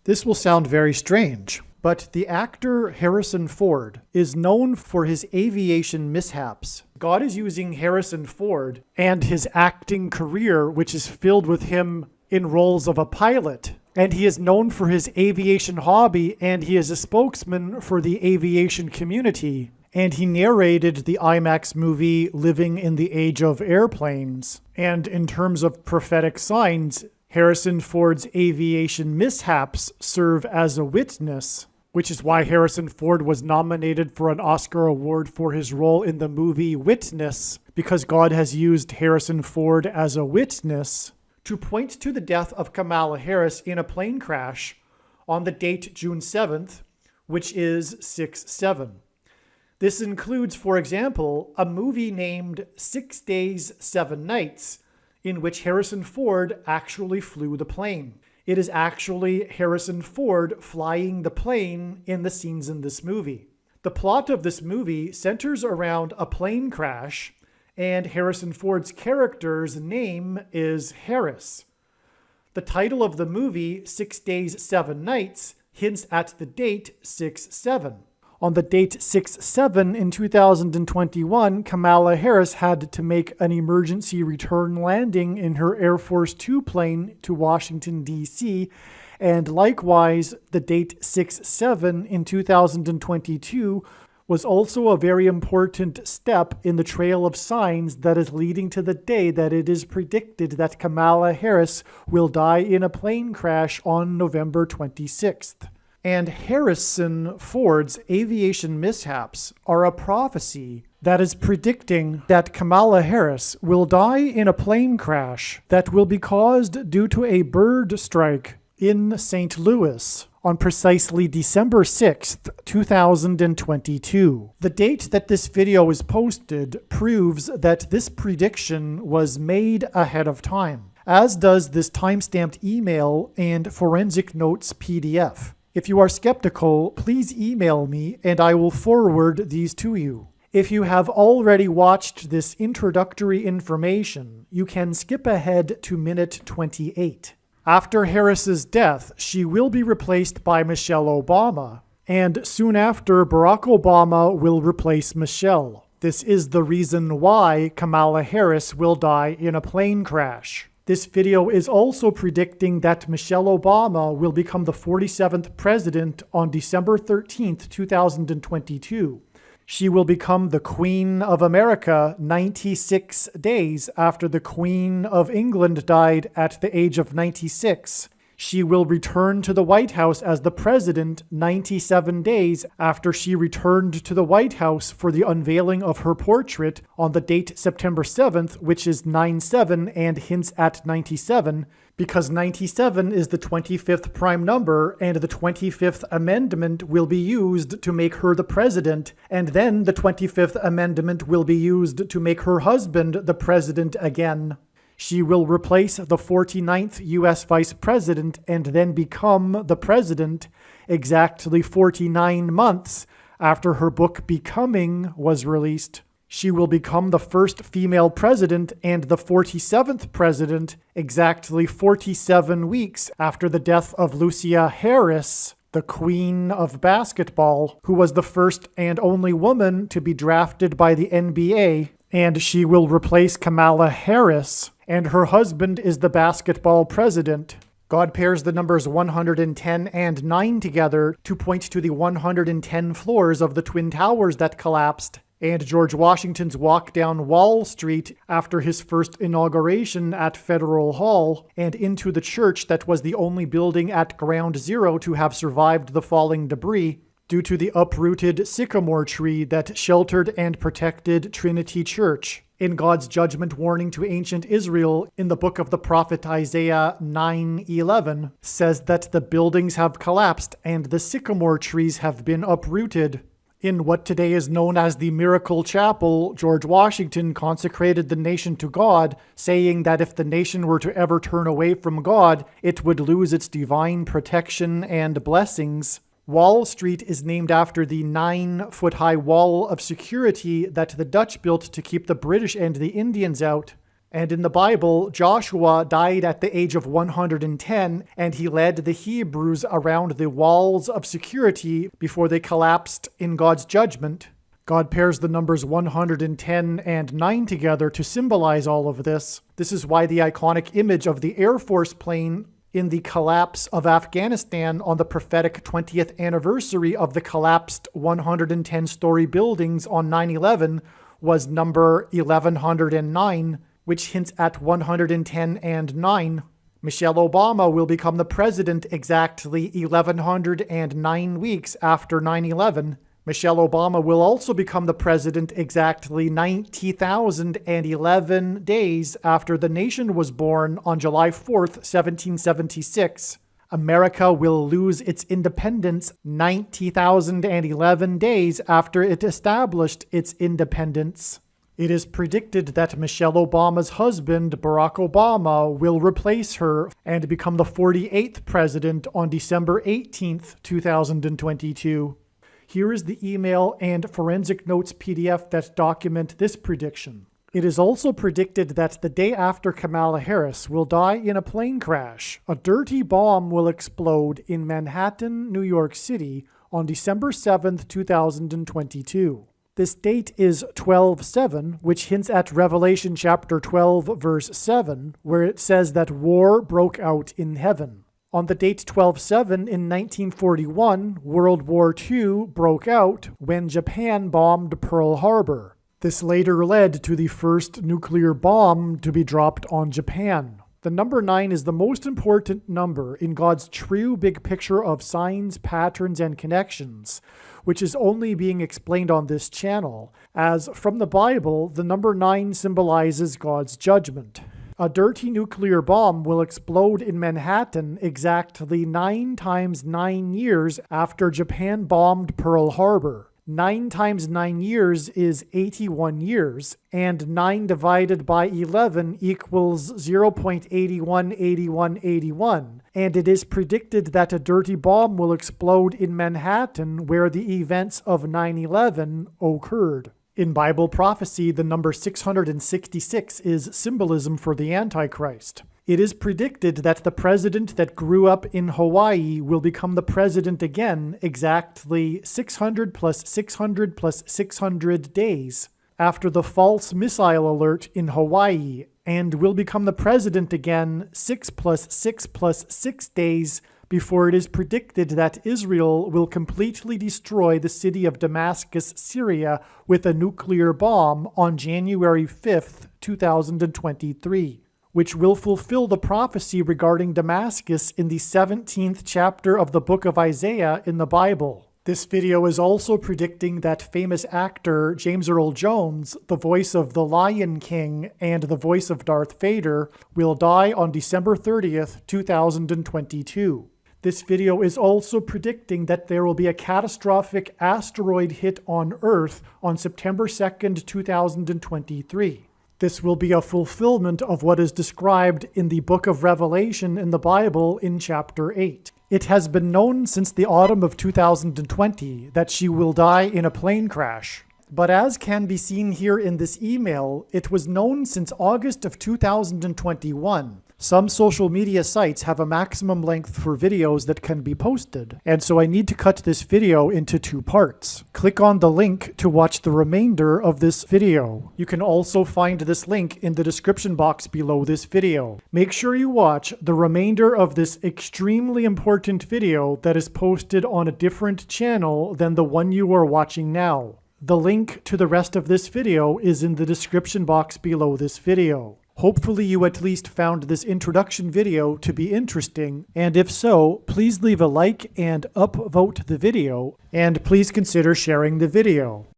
This will sound very strange, but the actor Harrison Ford is known for his aviation mishaps. God is using Harrison Ford and his acting career, which is filled with him in roles of a pilot. And he is known for his aviation hobby, and he is a spokesman for the aviation community. And he narrated the IMAX movie Living in the Age of Airplanes. And in terms of prophetic signs, Harrison Ford's aviation mishaps serve as a witness, which is why Harrison Ford was nominated for an Oscar award for his role in the movie Witness, because God has used Harrison Ford as a witness to point to the death of Kamala Harris in a plane crash on the date June 7th, which is 6/7. This includes, for example, a movie named 6 Days, 7 Nights, in which Harrison Ford actually flew the plane. It is actually Harrison Ford flying the plane in the scenes in this movie. The plot of this movie centers around a plane crash, and Harrison Ford's character's name is Harris. The title of the movie, 6 Days, 7 Nights, hints at the date 6/7. On the date 6/7 in 2021, Kamala Harris had to make an emergency return landing in her Air Force Two plane to Washington, D.C., and likewise, the date 6/7 in 2022 was also a very important step in the trail of signs that is leading to the day that it is predicted that Kamala Harris will die in a plane crash on November 26th. And Harrison Ford's aviation mishaps are a prophecy that is predicting that Kamala Harris will die in a plane crash that will be caused due to a bird strike in St. Louis on precisely December 6th, 2022. The date that this video is posted proves that this prediction was made ahead of time, as does this timestamped email and forensic notes PDF. If you are skeptical, please email me and I will forward these to you. If you have already watched this introductory information, you can skip ahead to minute 28. After Harris's death, she will be replaced by Michelle Obama, and soon after, Barack Obama will replace Michelle. This is the reason why Kamala Harris will die in a plane crash. This video is also predicting that Michelle Obama will become the 47th president on December 13th, 2022. She will become the Queen of America 96 days after the Queen of England died at the age of 96. She will return to the White House as the president 97 days after she returned to the White House for the unveiling of her portrait on the date September 7th, which is 9/7 and hints at 97, because 97 is the 25th prime number and the 25th Amendment will be used to make her the president, and then the 25th Amendment will be used to make her husband the president again. She will replace the 49th U.S. Vice President and then become the President exactly 49 months after her book Becoming was released. She will become the first female president and the 47th president exactly 47 weeks after the death of Lucia Harris, the Queen of Basketball, who was the first and only woman to be drafted by the NBA. And she will replace Kamala Harris, and her husband is the basketball president. God pairs the numbers 110 and 9 together to point to the 110 floors of the Twin Towers that collapsed, and George Washington's walk down Wall Street after his first inauguration at Federal Hall, and into the church that was the only building at Ground Zero to have survived the falling debris, due to the uprooted sycamore tree that sheltered and protected Trinity Church. In God's judgment warning to ancient Israel in the book of the prophet Isaiah 9:11 says that the buildings have collapsed and the sycamore trees have been uprooted. In what today is known as the Miracle Chapel, George Washington consecrated the nation to God, saying that if the nation were to ever turn away from God, it would lose its divine protection and blessings. Wall Street is named after the 9-foot-high wall of security that the Dutch built to keep the British and the Indians out. And in the Bible, Joshua died at the age of 110, and he led the Hebrews around the walls of security before they collapsed in God's judgment. God pairs the numbers 110 and 9 together to symbolize all of this. This is why the iconic image of the Air Force plane in the collapse of Afghanistan on the prophetic 20th anniversary of the collapsed 110-story buildings on 9/11 was number 1109, which hints at 110 and 9. Michelle Obama will become the president exactly 1109 weeks after 9/11. Michelle Obama will also become the president exactly 90,011 days after the nation was born on July 4th, 1776. America will lose its independence 90,011 days after it established its independence. It is predicted that Michelle Obama's husband, Barack Obama, will replace her and become the 48th president on December 18th, 2022. Here is the email and forensic notes PDF that document this prediction. It is also predicted that the day after Kamala Harris will die in a plane crash, a dirty bomb will explode in Manhattan, New York City on December 7th, 2022. This date is 12/7, which hints at Revelation chapter 12, verse 7, where it says that war broke out in heaven. On the date 12/7 in 1941, World War II broke out when Japan bombed Pearl Harbor. This later led to the first nuclear bomb to be dropped on Japan. The number 9 is the most important number in God's true big picture of signs, patterns, and connections, which is only being explained on this channel, as from the Bible, the number 9 symbolizes God's judgment. A dirty nuclear bomb will explode in Manhattan exactly 9 times 9 years after Japan bombed Pearl Harbor. 9 times 9 years is 81 years, and 9 divided by 11 equals 0.818181, and it is predicted that a dirty bomb will explode in Manhattan where the events of 9/11 occurred. In Bible prophecy, the number 666 is symbolism for the Antichrist. It is predicted that the president that grew up in Hawaii will become the president again exactly 600 plus 600 plus 600 days after the false missile alert in Hawaii, and will become the president again 6 plus 6 plus 6 days before it is predicted that Israel will completely destroy the city of Damascus, Syria, with a nuclear bomb on January 5th, 2023, which will fulfill the prophecy regarding Damascus in the 17th chapter of the book of Isaiah in the Bible. This video is also predicting that famous actor James Earl Jones, the voice of the Lion King and the voice of Darth Vader, will die on December 30th, 2022. This video is also predicting that there will be a catastrophic asteroid hit on Earth on September 2nd, 2023. This will be a fulfillment of what is described in the book of Revelation in the Bible in chapter 8. It has been known since the autumn of 2020 that she will die in a plane crash. But as can be seen here in this email, it was known since August of 2021. Some social media sites have a maximum length for videos that can be posted, and so I need to cut this video into 2 parts. Click on the link to watch the remainder of this video. You can also find this link in the description box below this video. Make sure you watch the remainder of this extremely important video that is posted on a different channel than the one you are watching now. The link to the rest of this video is in the description box below this video. Hopefully you at least found this introduction video to be interesting, and if so, please leave a like and upvote the video, and please consider sharing the video.